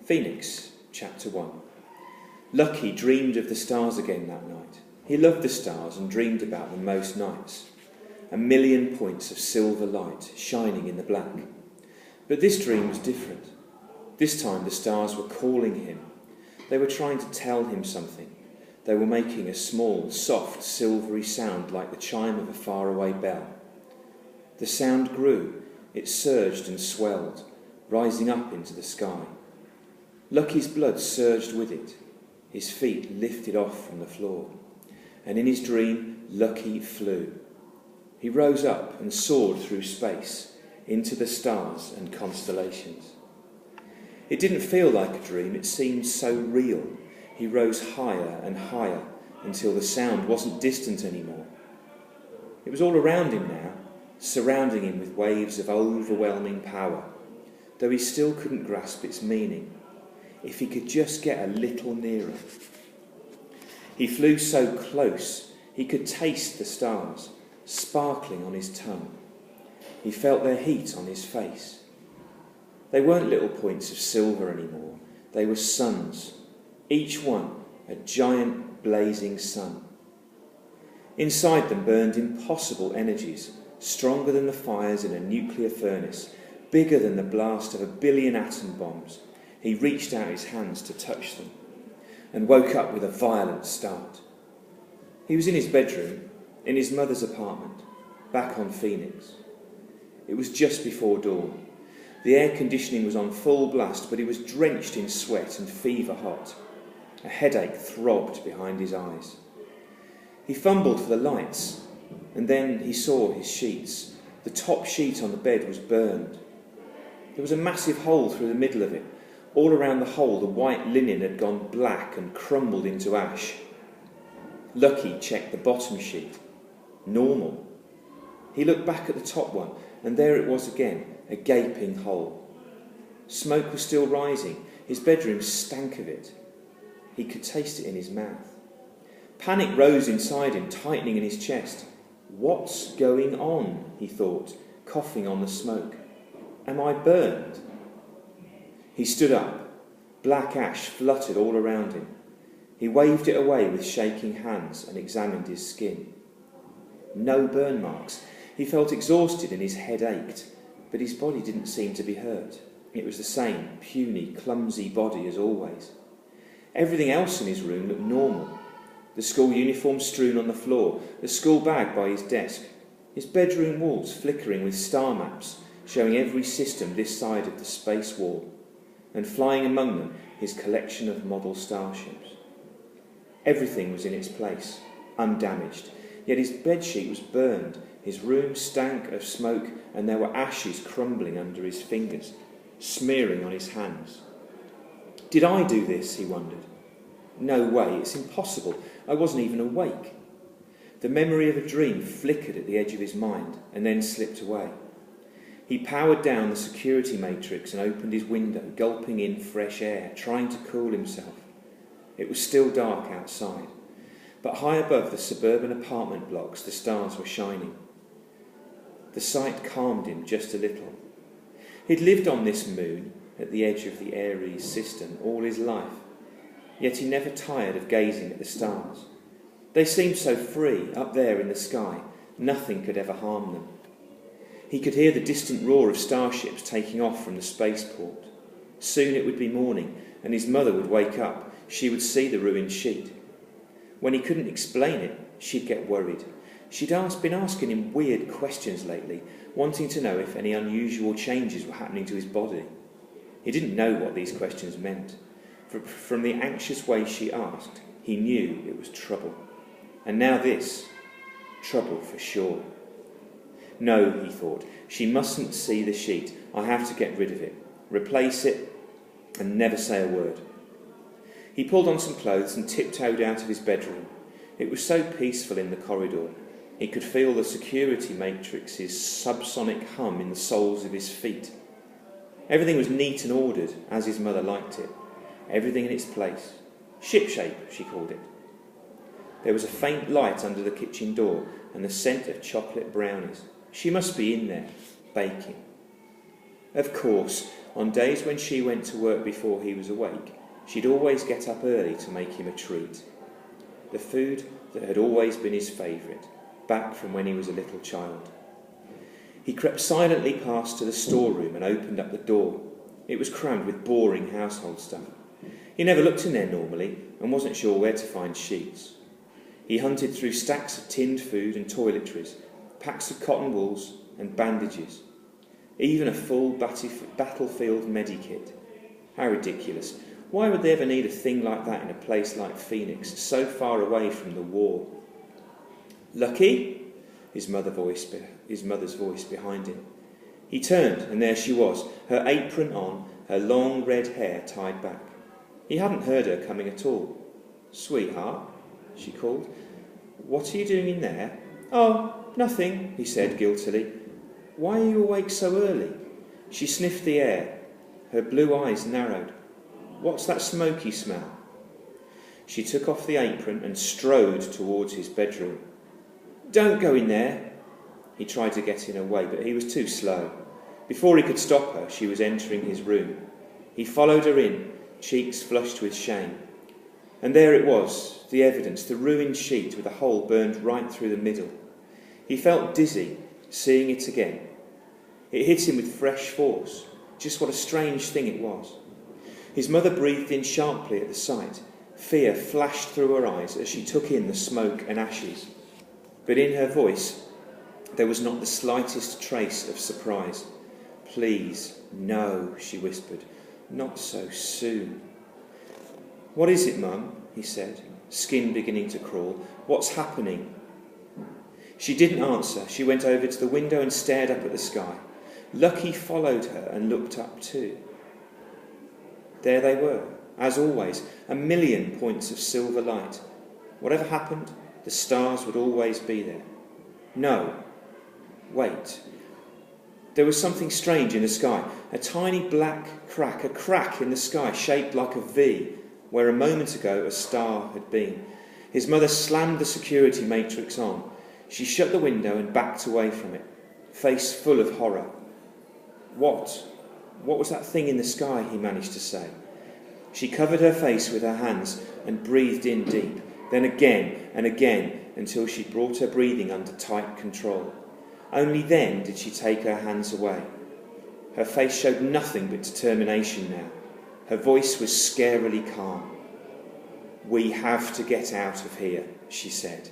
Pheonix Chapter 1. Lucky dreamed of the stars again that night. He loved the stars and dreamed about them most nights. 1,000,000 points of silver light shining in the black. But this dream was different. This time the stars were calling him. They were trying to tell him something. They were making a small, soft, silvery sound like the chime of a faraway bell. The sound grew. It surged and swelled, rising up into the sky. Lucky's blood surged with it. His feet lifted off from the floor. And in his dream, Lucky flew. He rose up and soared through space into the stars and constellations. It didn't feel like a dream, it seemed so real. He rose higher and higher until the sound wasn't distant anymore. It was all around him now, surrounding him with waves of overwhelming power, though he still couldn't grasp its meaning. If he could just get a little nearer. He flew so close he could taste the stars sparkling on his tongue. He felt their heat on his face. They weren't little points of silver anymore. They were suns, each one a giant blazing sun. Inside them burned impossible energies, stronger than the fires in a nuclear furnace, bigger than the blast of 1,000,000,000 atom bombs. He reached out his hands to touch them and woke up with a violent start. He was in his bedroom, in his mother's apartment, back on Pheonix. It was just before dawn. The air conditioning was on full blast, but he was drenched in sweat and fever hot. A headache throbbed behind his eyes. He fumbled for the lights, and then he saw his sheets. The top sheet on the bed was burned. There was a massive hole through the middle of it. All around the hole, the white linen had gone black and crumbled into ash. Lucky checked the bottom sheet. Normal. He looked back at the top one, and there it was again, a gaping hole. Smoke was still rising. His bedroom stank of it. He could taste it in his mouth. Panic rose inside him, tightening in his chest. What's going on? He thought, coughing on the smoke. Am I burned? He stood up. Black ash fluttered all around him. He waved it away with shaking hands and examined his skin. No burn marks. He felt exhausted and his head ached, but his body didn't seem to be hurt. It was the same puny, clumsy body as always. Everything else in his room looked normal. The school uniform strewn on the floor, the school bag by his desk, his bedroom walls flickering with star maps showing every system this side of the space wall, and flying among them his collection of model starships. Everything was in its place, undamaged, yet his bedsheet was burned, his room stank of smoke, and there were ashes crumbling under his fingers, smearing on his hands. Did I do this? He wondered. No way, it's impossible. I wasn't even awake. The memory of a dream flickered at the edge of his mind and then slipped away. He powered down the security matrix and opened his window, gulping in fresh air, trying to cool himself. It was still dark outside, but high above the suburban apartment blocks the stars were shining. The sight calmed him just a little. He'd lived on this moon, at the edge of the Aries system, all his life, yet he never tired of gazing at the stars. They seemed so free, up there in the sky, nothing could ever harm them. He could hear the distant roar of starships taking off from the spaceport. Soon it would be morning, and his mother would wake up. She would see the ruined sheet. When he couldn't explain it, she'd get worried. She'd been asking him weird questions lately, wanting to know if any unusual changes were happening to his body. He didn't know what these questions meant. From the anxious way she asked, he knew it was trouble. And now this, trouble for sure. No, he thought, she mustn't see the sheet. I have to get rid of it, replace it, and never say a word. He pulled on some clothes and tiptoed out of his bedroom. It was so peaceful in the corridor. He could feel the security matrix's subsonic hum in the soles of his feet. Everything was neat and ordered, as his mother liked it. Everything in its place. Shipshape, she called it. There was a faint light under the kitchen door and the scent of chocolate brownies. She must be in there, baking. Of course, On days when she went to work before he was awake, she'd always get up early to make him a treat. The food that had always been his favourite, back from when he was a little child. He crept silently past to the storeroom and opened up the door. It was crammed with boring household stuff. He never looked in there normally and wasn't sure where to find sheets. He hunted through stacks of tinned food and toiletries, packs of cotton wools and bandages, even a full battlefield medikit. How ridiculous. Why would they ever need a thing like that in a place like Pheonix, so far away from the war? Lucky? His mother's voice behind him. He turned, and there she was, her apron on, her long red hair tied back. He hadn't heard her coming at all. "Sweetheart," she called. "What are you doing in there?" "Oh, nothing," he said guiltily. "Why are you awake so early?" She sniffed the air. Her blue eyes narrowed. "What's that smoky smell?" She took off the apron and strode towards his bedroom. "Don't go in there." He tried to get in her way, but he was too slow. Before he could stop her, she was entering his room. He followed her in, cheeks flushed with shame. And there it was, the evidence, the ruined sheet with a hole burned right through the middle. He felt dizzy, seeing it again. It hit him with fresh force. Just what a strange thing it was. His mother breathed in sharply at the sight. Fear flashed through her eyes as she took in the smoke and ashes. But in her voice, there was not the slightest trace of surprise. "Please, no," she whispered. "Not so soon." "What is it, Mum?" he said, skin beginning to crawl. "What's happening?" She didn't answer. She went over to the window and stared up at the sky. Lucky followed her and looked up too. There they were, as always, a million points of silver light. Whatever happened, the stars would always be there. No. Wait. There was something strange in the sky. A tiny black crack, a crack in the sky shaped like a V, where a moment ago a star had been. His mother slammed the security matrix on. She shut the window and backed away from it, face full of horror. What was that thing in the sky, he managed to say. She covered her face with her hands and breathed in deep, then again and again until she brought her breathing under tight control. Only then did she take her hands away. Her face showed nothing but determination now. Her voice was scarily calm. "We have to get out of here," she said.